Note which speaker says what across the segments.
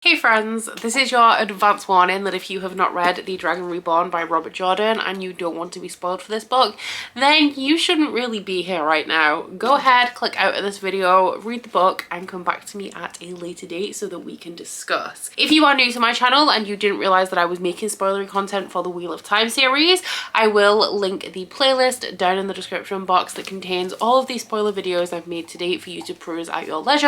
Speaker 1: Hey friends, this is your advance warning that if you have not read The Dragon Reborn by Robert Jordan and you don't want to be spoiled for this book, then you shouldn't really be here right now. Go ahead, click out of this video, read the book and come back to me at a later date so that we can discuss. If you are new to my channel and you didn't realise that I was making spoilery content for the Wheel of Time series, I will link the playlist down in the description box that contains all of the spoiler videos I've made to date for you to peruse at your leisure.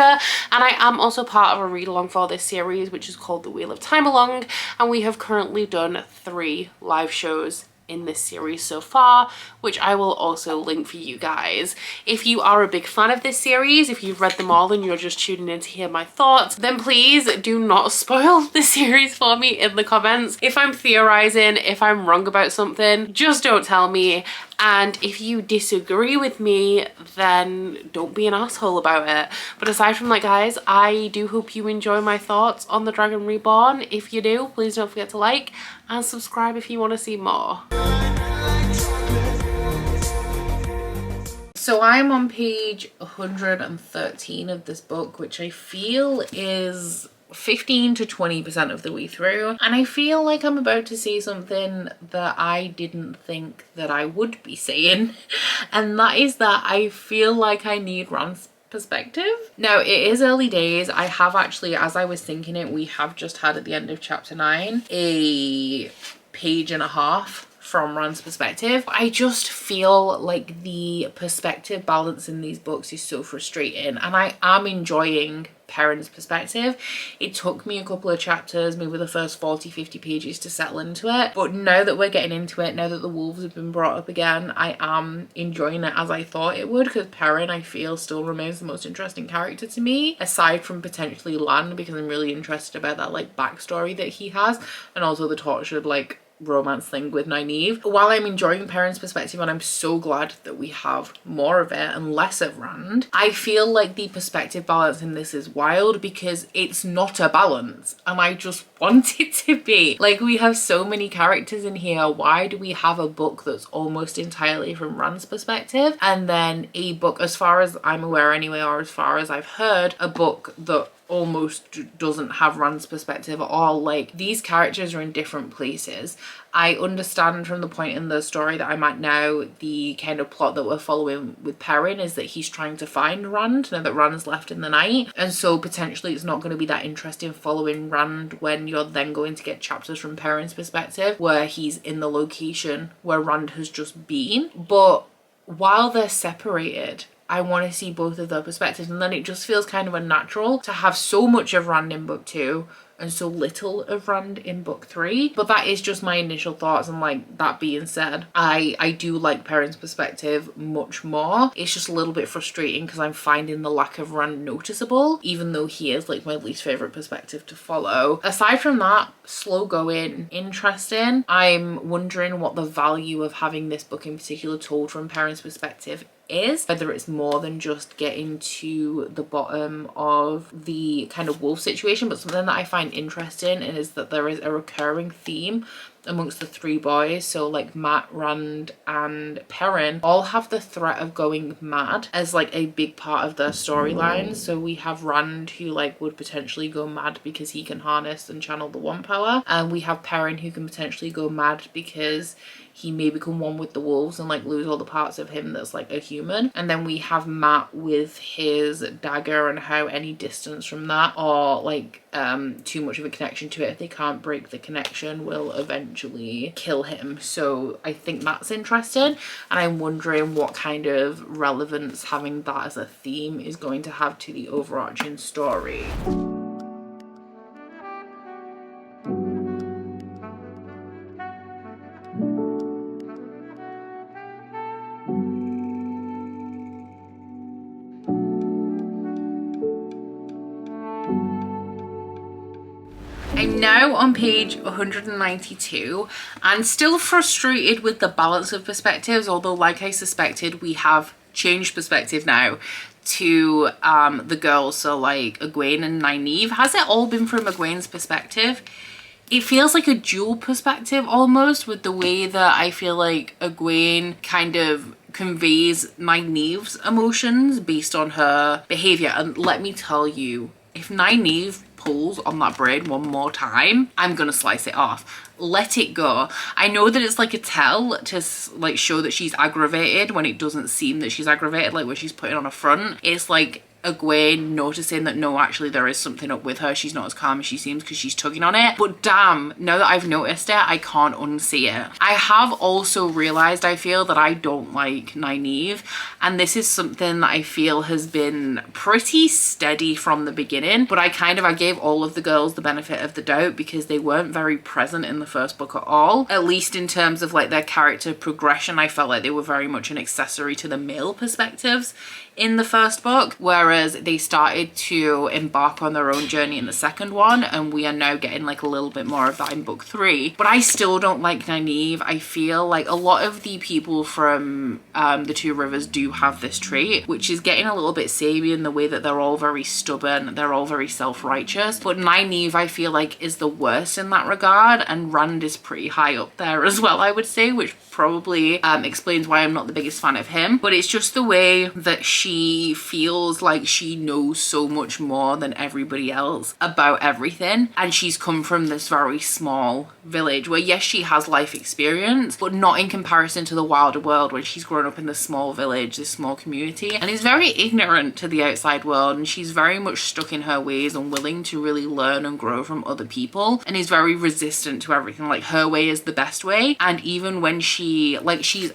Speaker 1: And I am also part of a read along for this series, which is called the Wheel of Time Along, and we have currently done 3 live shows in this series so far, which I will also link for you guys. If you are a big fan of this series, if you've read them all and you're just tuning in to hear my thoughts, then please do not spoil the series for me in the comments. If I'm theorizing, if I'm wrong about something, just don't tell me. And if you disagree with me, then don't be an asshole about it. But aside from that, guys, I do hope you enjoy my thoughts on The Dragon Reborn. If you do, please don't forget to like and subscribe if you want to see more. So I'm on page 113 of this book, which I feel is 15 to 20% of the way through, and I feel like I'm about to say something that I didn't think that I would be saying, and that is that I feel like I need Ron's perspective. Now, it is early days. I have actually, as I was thinking it, we have just had at the end of chapter 9 a page and a half from Ron's perspective. I just feel like the perspective balance in these books is so frustrating, and I am enjoying Perrin's perspective. It took me a couple of chapters, maybe the first 40-50 pages to settle into it, but now that we're getting into it, now that the wolves have been brought up again, I am enjoying it as I thought it would, because Perrin, I feel, still remains the most interesting character to me, aside from potentially Lan, because I'm really interested about that like backstory that he has, and also the tortured like romance thing with Nynaeve. While I'm enjoying Perrin's perspective and I'm so glad that we have more of it and less of Rand, I feel like the perspective balance in this is wild because it's not a balance and I just want it to be. Like, we have so many characters in here. Why do we have a book that's almost entirely from Rand's perspective and then a book, as far as I'm aware anyway, or as far as I've heard, a book that almost doesn't have Rand's perspective at all? Like, these characters are in different places. I understand from the point in the story that I'm at now, the kind of plot that we're following with Perrin is that he's trying to find Rand now that Rand's left in the night, and so potentially it's not going to be that interesting following Rand when you're then going to get chapters from Perrin's perspective where he's in the location where Rand has just been. But while they're separated, I want to see both of their perspectives, and then it just feels kind of unnatural to have so much of Rand in book 2 and so little of Rand in book 3. But that is just my initial thoughts, and like, that being said, I do like Perrin's perspective much more. It's just a little bit frustrating because I'm finding the lack of Rand noticeable, even though he is like my least favourite perspective to follow. Aside from that, slow going, interesting. I'm wondering what the value of having this book in particular told from Perrin's perspective is, whether it's more than just getting to the bottom of the kind of wolf situation. But something that I find interesting is that there is a recurring theme amongst the 3 boys. So like Matt, Rand and Perrin all have the threat of going mad as like a big part of their storyline. So we have Rand who like would potentially go mad because he can harness and channel the one power, and we have Perrin who can potentially go mad because he may become one with the wolves and like lose all the parts of him that's like a human. And then we have Matt with his dagger and how any distance from that or like too much of a connection to it, if they can't break the connection, will eventually kill him. So I think that's interesting, and I'm wondering what kind of relevance having that as a theme is going to have to the overarching story. I'm now on page 192 and still frustrated with the balance of perspectives, although like I suspected, we have changed perspective now to the girls. So like Egwene and Nynaeve. Has it all been from Egwene's perspective? It feels like a dual perspective almost, with the way that I feel like Egwene kind of conveys Nynaeve's emotions based on her behavior. And let me tell you, if Nynaeve pulls on that braid one more time, I'm gonna slice it off. Let it go. I know that it's like a tell to like show that she's aggravated when it doesn't seem that she's aggravated, like when she's putting on a front. It's like Egwene noticing that no, actually there is something up with her. She's not as calm as she seems because she's tugging on it. But damn, now that I've noticed it, I can't unsee it. I have also realized, I feel, that I don't like Nynaeve, and this is something that I feel has been pretty steady from the beginning. But I gave all of the girls the benefit of the doubt because they weren't very present in the first book at all. At least in terms of like their character progression, I felt like they were very much an accessory to the male perspectives in the first book, whereas they started to embark on their own journey in the second one, and we are now getting like a little bit more of that in book 3. But I still don't like Nynaeve. I feel like a lot of the people from the Two Rivers do have this trait, which is getting a little bit samey in the way that they're all very stubborn, they're all very self-righteous. But Nynaeve, I feel like, is the worst in that regard, and Rand is pretty high up there as well, I would say, which probably explains why I'm not the biggest fan of him. But it's just the way that she feels like she knows so much more than everybody else about everything, and she's come from this very small village where, yes, she has life experience, but not in comparison to the wilder world when she's grown up in this small village, this small community, and is very ignorant to the outside world, and she's very much stuck in her ways, unwilling to really learn and grow from other people, and is very resistant to everything. Like, her way is the best way, and even when she's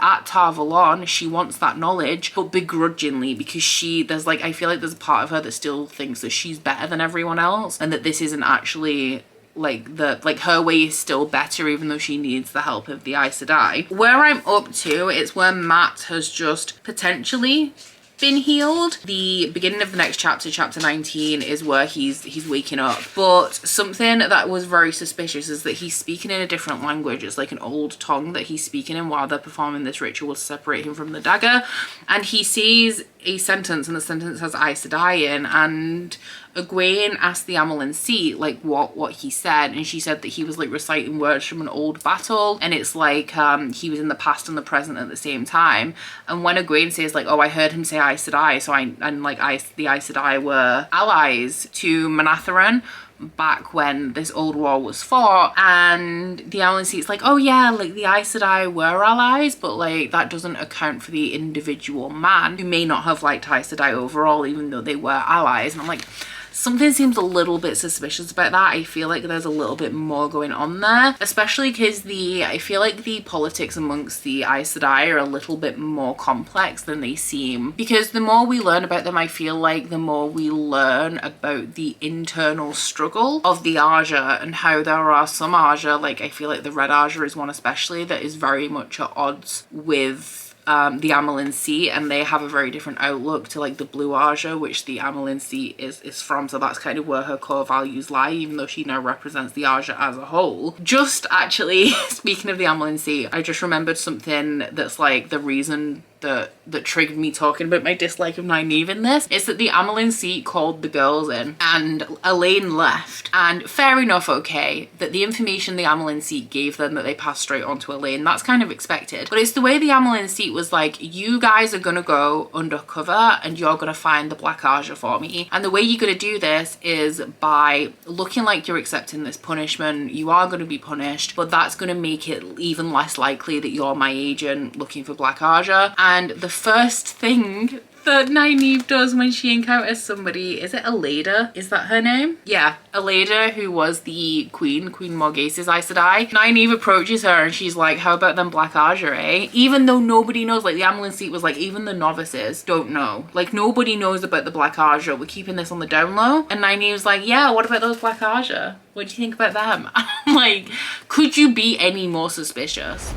Speaker 1: at Tar Valon, she wants that knowledge, but begrudgingly, because I feel like there's a part of her that still thinks that she's better than everyone else, and that this isn't actually her way is still better, even though she needs the help of the Aes Sedai. Where I'm up to, it's where Matt has just potentially been healed. The beginning of the next chapter, chapter 19, is where he's waking up. But something that was very suspicious is that he's speaking in a different language. It's like an old tongue that he's speaking in while they're performing this ritual to separate him from the dagger. And he sees a sentence, and the sentence has Aes Sedai in, and Egwene asked the Amelin Seat like what he said, and she said that he was like reciting words from an old battle, and it's like he was in the past and the present at the same time. And when Egwene says like, oh, I heard him say Aes Sedai, so the Aes Sedai were allies to Manatharan back when this old war was fought, and the Amelin Seat's like, oh yeah, like the Aes Sedai were allies, but like that doesn't account for the individual man who may not have liked Aes Sedai overall, even though they were allies. And I'm like, something seems a little bit suspicious about that. I feel like there's a little bit more going on there, especially because I feel like the politics amongst the Aes Sedai are a little bit more complex than they seem, because the more we learn about them, I feel like the more we learn about the internal struggle of the Aja, and how there are some Aja, like I feel like the Red Aja is one especially, that is very much at odds with the Amelin Seat, and they have a very different outlook to like the Blue Aja, which the Amelin Seat is from. So that's kind of where her core values lie, even though she now represents the Aja as a whole. Just actually, speaking of the Amelin Seat, I just remembered something that's like the reason that triggered me talking about my dislike of Nynaeve in this, is that the Amelin Seat called the girls in and Elaine left, and fair enough, okay, that the information the Amelin Seat gave them that they passed straight on to Elaine, that's kind of expected. But it's the way the Amelin Seat was like, you guys are gonna go undercover and you're gonna find the Black Aja for me, and the way you're gonna do this is by looking like you're accepting this punishment. You are gonna be punished, but that's gonna make it even less likely that you're my agent looking for Black Aja. And the first thing that Nynaeve does when she encounters somebody, is it Eleda? Is that her name? Yeah, Eleda, who was the Queen Morghase's Aes Sedai. Nynaeve approaches her and she's like, how about them Black Aja, eh? Even though nobody knows, like the Amelin Seat was like, even the novices don't know. Like nobody knows about the Black Aja. We're keeping this on the down low. And Nynaeve's like, yeah, what about those Black Aja? What do you think about them? I'm like, could you be any more suspicious?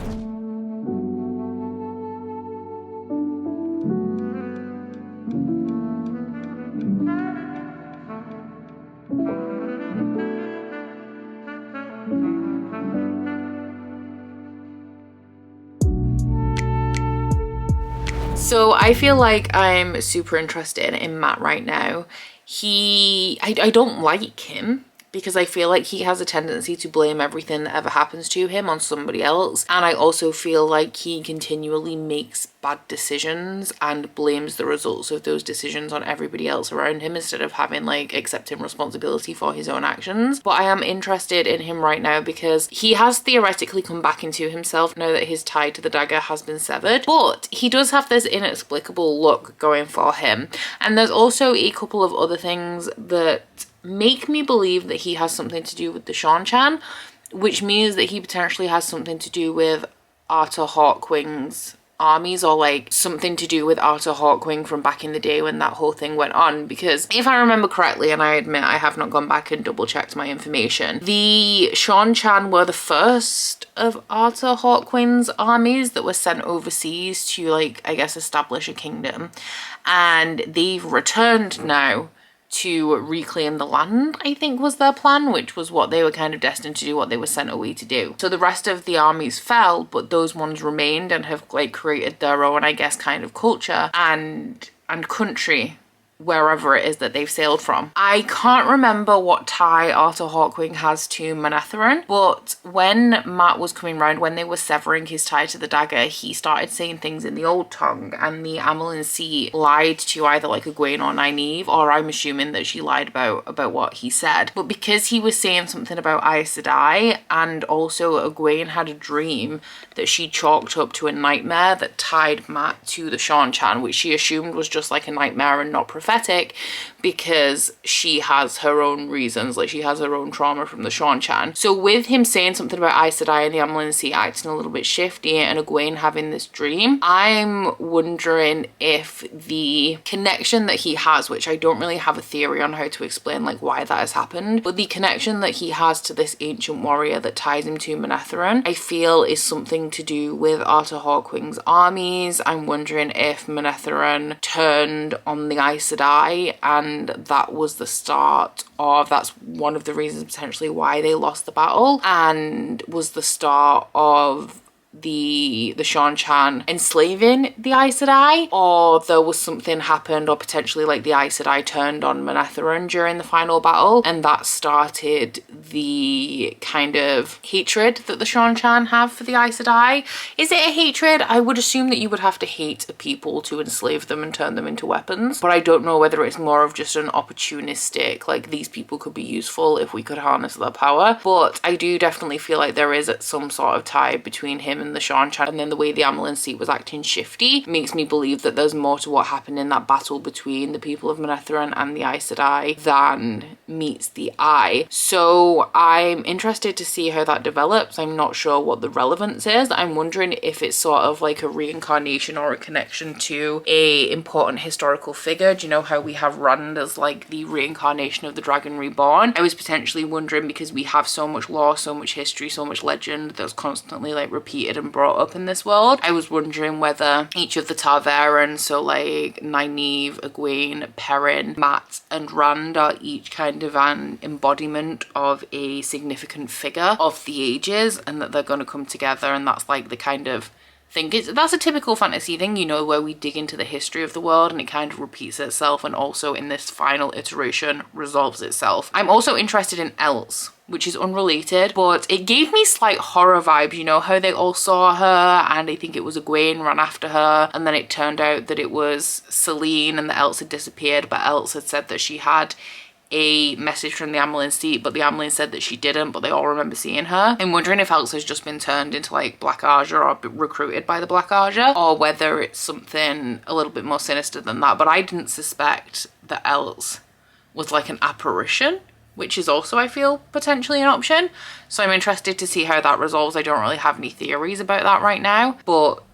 Speaker 1: So I feel like I'm super interested in Matt right now. I don't like him. because I feel like he has a tendency to blame everything that ever happens to him on somebody else. And I also feel like he continually makes bad decisions and blames the results of those decisions on everybody else around him instead of having like accepting responsibility for his own actions. But I am interested in him right now because he has theoretically come back into himself now that his tie to the dagger has been severed, but he does have this inexplicable look going for him. And there's also a couple of other things that make me believe that he has something to do with the Seanchan, which means that he potentially has something to do with Arthur Hawkwing's armies, or like something to do with Arthur Hawkwing from back in the day when that whole thing went on. Because if I remember correctly, and I admit I have not gone back and double checked my information, the Seanchan were the first of Arthur Hawkwing's armies that were sent overseas to, like, I guess establish a kingdom, and they've returned now to reclaim the land, I think was their plan, which was what they were kind of destined to do, what they were sent away to do. So the rest of the armies fell, but those ones remained and have like created their own, I guess, kind of culture and country wherever it is that they've sailed from. I can't remember what tie Arthur Hawkwing has to Manetheren, but when Matt was coming round, when they were severing his tie to the dagger, he started saying things in the old tongue, and the Amelin Sea lied to either like Egwene or Nynaeve, or I'm assuming that she lied about what he said. But because he was saying something about Aes Sedai, and also Egwene had a dream that she chalked up to a nightmare that tied Matt to the Seanchan, which she assumed was just like a nightmare and not prophetic, because she has her own reasons, like she has her own trauma from the Seanchan. So with him saying something about Aes Sedai and the Amelin Sea acting a little bit shifty and Egwene having this dream, I'm wondering if the connection that he has, which I don't really have a theory on how to explain like why that has happened, but the connection that he has to this ancient warrior that ties him to Manetheren, I feel is something to do with Arthur Hawkwing's armies. I'm wondering if Manetheren turned on the Aes Sedai, and that was the start of, that's one of the reasons potentially why they lost the battle, and was the start of the Seanchan enslaving the Aes Sedai, or there was something happened, or potentially like the Aes Sedai turned on Manetheren during the final battle, and that started the kind of hatred that the Seanchan have for the Aes Sedai. Is it a hatred? I would assume that you would have to hate a people to enslave them and turn them into weapons, but I don't know whether it's more of just an opportunistic, like these people could be useful if we could harness their power. But I do definitely feel like there is some sort of tie between him and the Seanchan, and then the way the Amelin Sea was acting shifty makes me believe that there's more to what happened in that battle between the people of Manetheren and the Aes Sedai than meets the eye. So I'm interested to see how that develops. I'm not sure what the relevance is. I'm wondering if it's sort of like a reincarnation or a connection to a important historical figure. Do you know how we have Rand as like the reincarnation of the Dragon Reborn? I was potentially wondering, because we have so much lore, so much history, so much legend that's constantly like repeated and brought up in this world, I was wondering whether each of the Targaryen, so like Nynaeve, Egwene, Perrin, Matt and Rand, are each kind of an embodiment of a significant figure of the ages, and that they're going to come together, and that's like the kind of thing. That's a typical fantasy thing, you know, where we dig into the history of the world and it kind of repeats itself, and also in this final iteration resolves itself. I'm also interested in Else, which is unrelated, but it gave me slight horror vibes, you know, how they all saw her, and I think it was Egwene ran after her, and then it turned out that it was Selene and that Else had disappeared, but Else had said that she had a message from the Amelin Sea, but the Amelin said that she didn't, but they all remember seeing her. I'm wondering if Else has just been turned into like Black Aja, or recruited by the Black Aja, or whether it's something a little bit more sinister than that. But I didn't suspect that Else was like an apparition, which is also, I feel, potentially an option. So I'm interested to see how that resolves. I don't really have any theories about that right now, but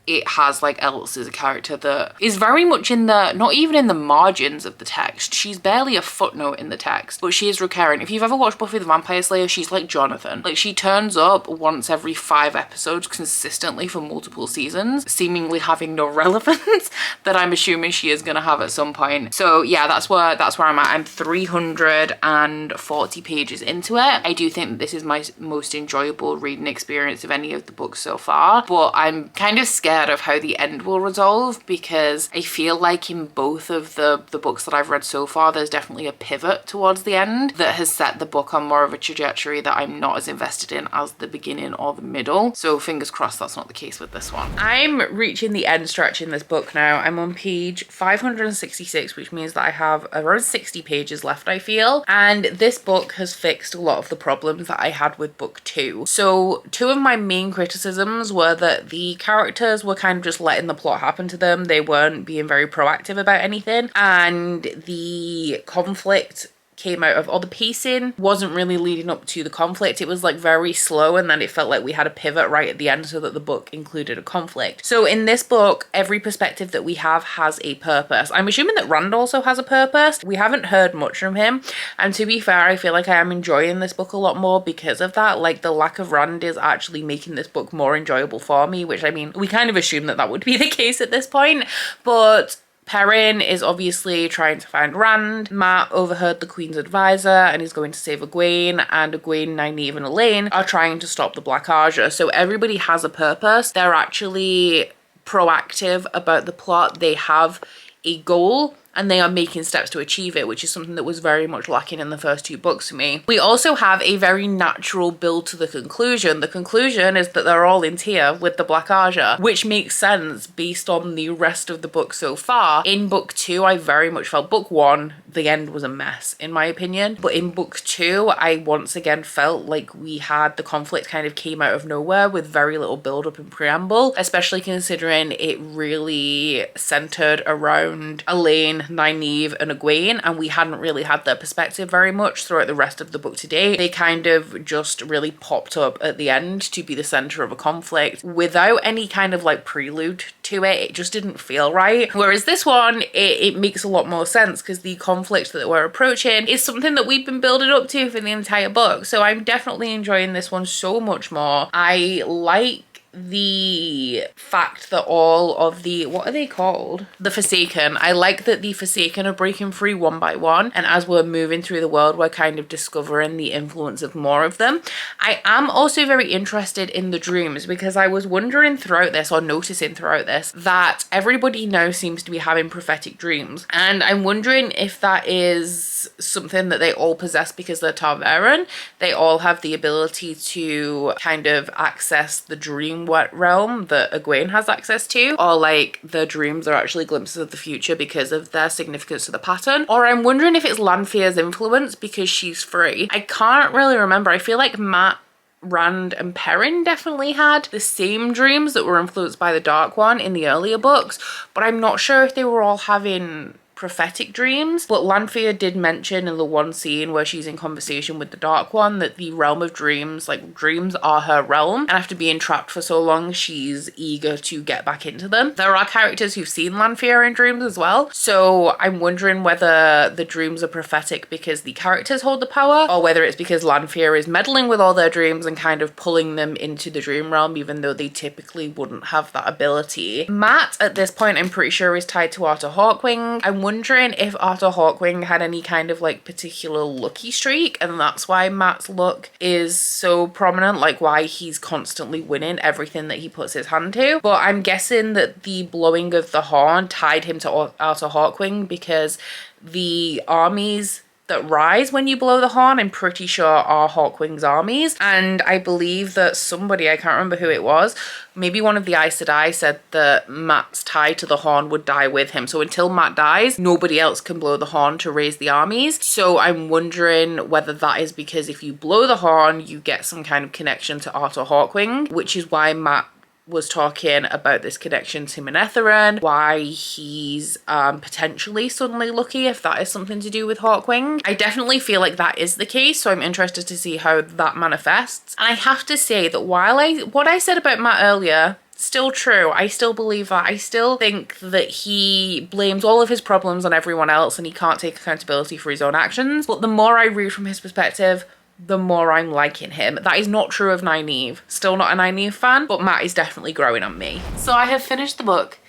Speaker 1: it has like Else as a character that is very much in the, not even in the margins of the text. She's barely a footnote in the text, but she is recurring. If you've ever watched Buffy the Vampire Slayer, she's like Jonathan. Like, she turns up once every 5 episodes consistently for multiple seasons, seemingly having no relevance that I'm assuming she is gonna have at some point. So yeah, that's where I'm at. I'm 340 pages into it. I do think that this is my most enjoyable reading experience of any of the books so far, but I'm kind of scared scared of how the end will resolve, because I feel like in both of the books that I've read so far, there's definitely a pivot towards the end that has set the book on more of a trajectory that I'm not as invested in as the beginning or the middle. So fingers crossed that's not the case with this one. I'm reaching the end stretch in this book now. I'm on page 566, which means that I have around 60 pages left, I feel. And this book has fixed a lot of the problems that I had with book 2. So 2 of my main criticisms were that the characters were kind of just letting the plot happen to them. They weren't being very proactive about anything. And the conflict came out of, or the pacing wasn't really leading up to the conflict. It was like very slow, and then it felt like we had a pivot right at the end so that the book included a conflict. So in this book, every perspective that we have has a purpose. I'm assuming that Rand also has a purpose. We haven't heard much from him, and to be fair, I feel like I am enjoying this book a lot more because of that. Like, the lack of Rand is actually making this book more enjoyable for me, which, I mean, we kind of assumed that that would be the case at this point, but Perrin is obviously trying to find Rand. Matt overheard the Queen's advisor and is going to save Egwene, and Egwene, Nynaeve and Elaine are trying to stop the Black Arja. So everybody has a purpose. They're actually proactive about the plot. They have a goal and they are making steps to achieve it, which is something that was very much lacking in the first 2 books for me. We also have a very natural build to the conclusion. The conclusion is that they're all in tier with the Black Arja, which makes sense based on the rest of the book so far. In book 2, I very much felt book 1, the end was a mess in my opinion. But in book 2, I once again felt like we had the conflict kind of came out of nowhere with very little build up and preamble, especially considering it really centered around Elaine, Nynaeve and Egwene, and we hadn't really had their perspective very much throughout the rest of the book today. They kind of just really popped up at the end to be the center of a conflict without any kind of like prelude to it. It just didn't feel right. Whereas this one, it makes a lot more sense because the conflict that we're approaching is something that we've been building up to for the entire book. So I'm definitely enjoying this one so much more. I like the fact that all of the, what are they called? The Forsaken. I like that the Forsaken are breaking free one by one, and as we're moving through the world, we're kind of discovering the influence of more of them. I am also very interested in the dreams because I was wondering throughout this, or noticing throughout this, that everybody now seems to be having prophetic dreams, and I'm wondering if that is something that they all possess because they're Targaryen. They all have the ability to kind of access the dream realm that Egwene has access to, or like the dreams are actually glimpses of the future because of their significance to the pattern. Or I'm wondering if it's Lanfear's influence because she's free. I can't really remember. I feel like Matt, Rand and Perrin definitely had the same dreams that were influenced by the Dark One in the earlier books, but I'm not sure if they were all having prophetic dreams. But Lanfear did mention in the one scene where she's in conversation with the Dark One that the realm of dreams, like dreams are her realm, and after being trapped for so long she's eager to get back into them. There are characters who've seen Lanfear in dreams as well, so I'm wondering whether the dreams are prophetic because the characters hold the power, or whether it's because Lanfear is meddling with all their dreams and kind of pulling them into the dream realm even though they typically wouldn't have that ability. Matt at this point I'm pretty sure is tied to Arthur Hawkwing. I'm wondering if Arthur Hawkwing had any kind of like particular lucky streak, and that's why Matt's luck is so prominent, like why he's constantly winning everything that he puts his hand to. But I'm guessing that the blowing of the horn tied him to Arthur Hawkwing because the armies that rise when you blow the horn, I'm pretty sure are Hawkwing's armies. And I believe that somebody, I can't remember who it was, maybe one of the Aes Sedai said that Matt's tie to the horn would die with him. So until Matt dies, nobody else can blow the horn to raise the armies. So I'm wondering whether that is because if you blow the horn, you get some kind of connection to Arthur Hawkwing, which is why Matt was talking about this connection to Manetheren, why he's potentially suddenly lucky, if that is something to do with Hawkwing. I definitely feel like that is the case, so I'm interested to see how that manifests. And I have to say that while what I said about Matt earlier, still true. I still believe that. I still think that he blames all of his problems on everyone else and he can't take accountability for his own actions. But the more I read from his perspective, the more I'm liking him. That is not true of Nynaeve. Still not a Nynaeve fan, but Matt is definitely growing on me. So I have finished the book.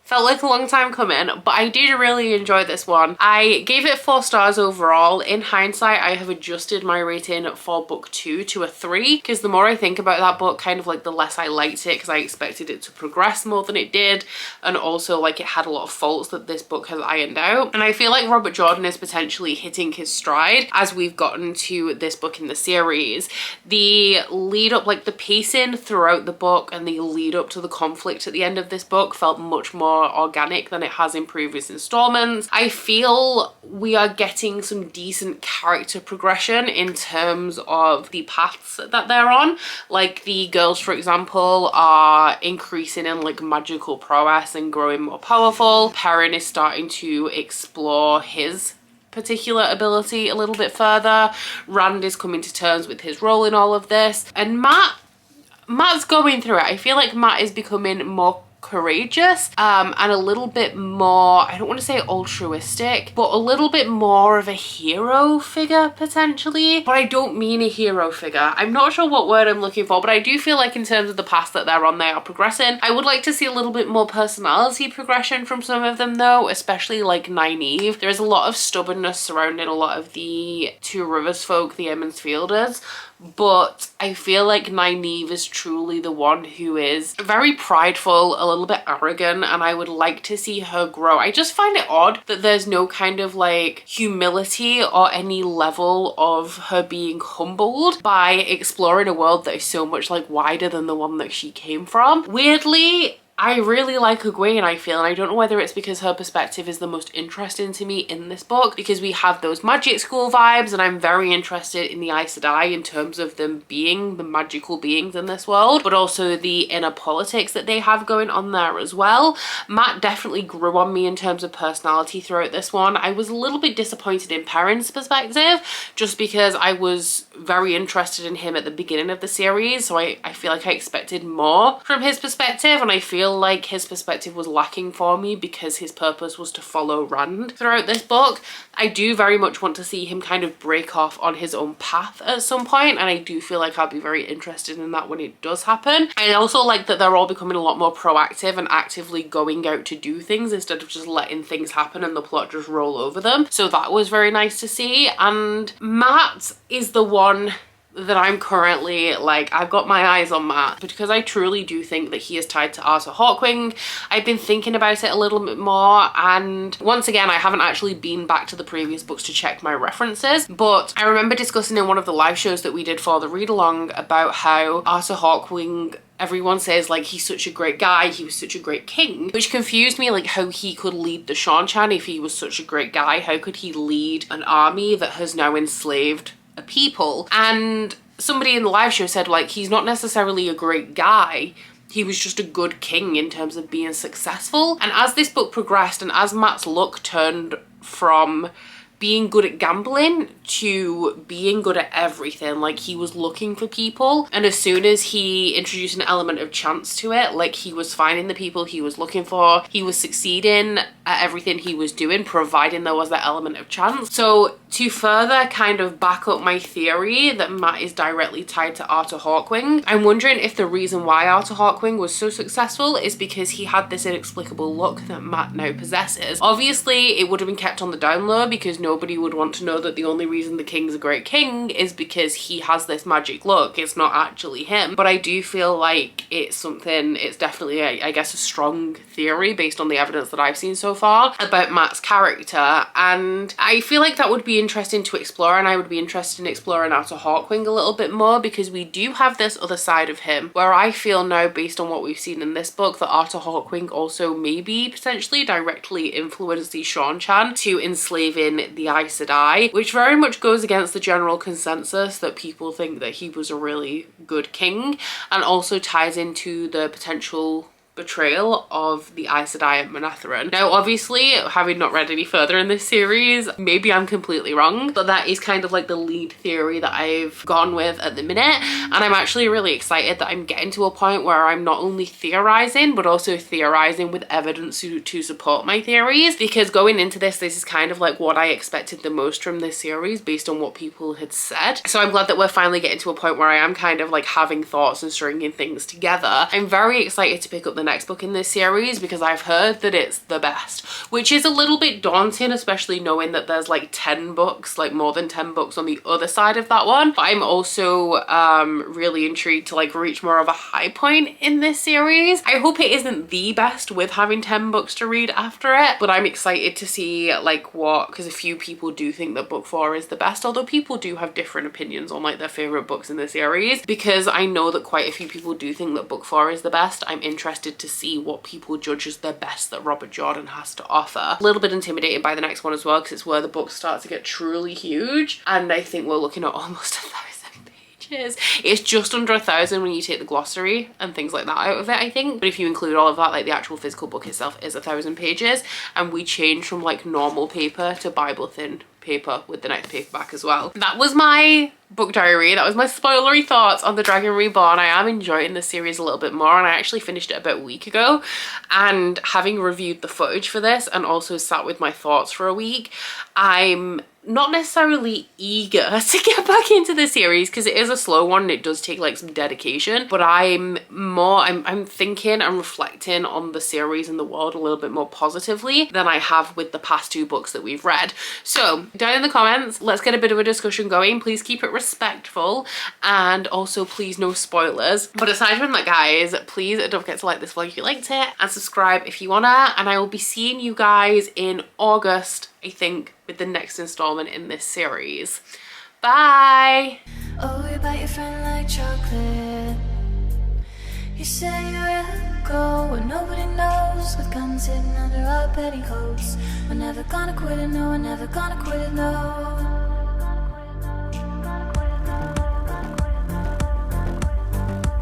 Speaker 2: Felt like a long time coming, but I did really enjoy this one. I gave it 4 stars overall. In hindsight, I have adjusted my rating for book 2 to a 3 because the more I think about that book, kind of like the less I liked it, because I expected it to progress more than it did, and also like it had a lot of faults that this book has ironed out. And I feel like Robert Jordan is potentially hitting his stride as we've gotten to this book in the series. The lead up, like the pacing throughout the book and the lead up to the conflict at the end of this book felt much more organic than it has in previous installments. I feel we are getting some decent character progression in terms of the paths that they're on. Like the girls, for example, are increasing in like magical prowess and growing more powerful. Perrin is starting to explore his particular ability a little bit further. Rand is coming to terms with his role in all of this, and Matt's going through it. I feel like Matt is becoming more courageous and a little bit more, I don't want to say altruistic, but a little bit more of a hero figure potentially. But I don't mean a hero figure. I'm not sure what word I'm looking for, but I do feel like in terms of the path that they're on, they are progressing. I would like to see a little bit more personality progression from some of them though, especially like Nynaeve. There is a lot of stubbornness surrounding a lot of the Two Rivers folk, the Emond's Fielders, but I feel like Nynaeve is truly the one who is very prideful, a little bit arrogant, and I would like to see her grow. I just find it odd that there's no kind of like humility or any level of her being humbled by exploring a world that is so much like wider than the one that she came from. Weirdly, I really like Egwene, I feel, and I don't know whether it's because her perspective is the most interesting to me in this book, because we have those magic school vibes, and I'm very interested in the Aes Sedai in terms of them being the magical beings in this world, but also the inner politics that they have going on there as well. Matt definitely grew on me in terms of personality throughout this one. I was a little bit disappointed in Perrin's perspective, just because I was very interested in him at the beginning of the series, so I feel like I expected more from his perspective, and I feel like his perspective was lacking for me because his purpose was to follow Rand throughout this book. I do very much want to see him kind of break off on his own path at some point, and I do feel like I'll be very interested in that when it does happen. I also like that they're all becoming a lot more proactive and actively going out to do things instead of just letting things happen and the plot just roll over them. So that was very nice to see. And Matt is the one that I'm currently like, I've got my eyes on Matt because I truly do think that he is tied to Arthur Hawkwing. I've been thinking about it a little bit more, and once again I haven't actually been back to the previous books to check my references, but I remember discussing in one of the live shows that we did for the read along about how Arthur Hawkwing, everyone says like he's such a great guy, he was such a great king, which confused me, like how he could lead the Seanchan if he was such a great guy. How could he lead an army that has now enslaved a people? And somebody in the live show said like he's not necessarily a great guy, he was just a good king in terms of being successful. And as this book progressed and as Matt's luck turned from being good at gambling to being good at everything, like he was looking for people, and as soon as he introduced an element of chance to it, like he was finding the people he was looking for, he was succeeding at everything he was doing, providing there was that element of chance. So to further kind of back up my theory that Matt is directly tied to Arthur Hawkwing, I'm wondering if the reason why Arthur Hawkwing was so successful is because he had this inexplicable luck that Matt now possesses. Obviously it would have been kept on the down low because nobody would want to know that the only reason the king's a great king is because he has this magic luck. It's not actually him. But I do feel like it's something, it's definitely I guess a strong theory based on the evidence that I've seen so far about Matt's character, and I feel like that would be interesting to explore, and I would be interested in exploring Arthur Hawkwing a little bit more, because we do have this other side of him where I feel now, based on what we've seen in this book, that Arthur Hawkwing also maybe potentially directly influenced the Seanchan to enslaving the Aes Sedai, which very much goes against the general consensus that people think that he was a really good king, and also ties into the potential betrayal of the Aes Sedai at Manetheren. Now obviously, having not read any further in this series, maybe I'm completely wrong, but that is kind of like the lead theory that I've gone with at the minute, and I'm actually really excited that I'm getting to a point where I'm not only theorizing but also theorizing with evidence to support my theories, because going into this is kind of like what I expected the most from this series based on what people had said. So I'm glad that we're finally getting to a point where I am kind of like having thoughts and stringing things together. I'm very excited to pick up the next book in this series because I've heard that it's the best, which is a little bit daunting, especially knowing that there's like 10 books, like more than 10 books on the other side of that one. But I'm also really intrigued to like reach more of a high point in this series. I hope it isn't the best with having 10 books to read after it, but I'm excited to see like what, because a few people do think that book 4 is the best, although people do have different opinions on like their favorite books in the series. Because I know that quite a few people do think that book 4 is the best, I'm interested to see what people judge as the best that Robert Jordan has to offer. A little bit intimidated by the next one as well, because it's where the books start to get truly huge, and I think we're looking at almost 1,000 pages. It's just under 1,000 when you take the glossary and things like that out of it, I think. But if you include all of that, like the actual physical book itself is 1,000 pages, and we change from like normal paper to Bible thin paper with the next paperback as well. That was my book diary. That was my spoilery thoughts on the Dragon Reborn. I am enjoying the series a little bit more, and I actually finished it about a week ago, and having reviewed the footage for this and also sat with my thoughts for a week, I'm not necessarily eager to get back into the series because it is a slow one and it does take like some dedication, but I'm thinking and reflecting on the series and the world a little bit more positively than I have with the past 2 books that we've read. So down in the comments, let's get a bit of a discussion going. Please keep it respectful, and also please no spoilers. But aside from that, guys, please don't forget to like this vlog if you liked it, and subscribe if you wanna, and I will be seeing you guys in August, I think, with the next installment in this series. Bye!
Speaker 3: Oh, you bite your friend like chocolate. You say you'll go where nobody knows, with guns hidden under our petticoats. We're never gonna quit it, no, we're never gonna quit it, no.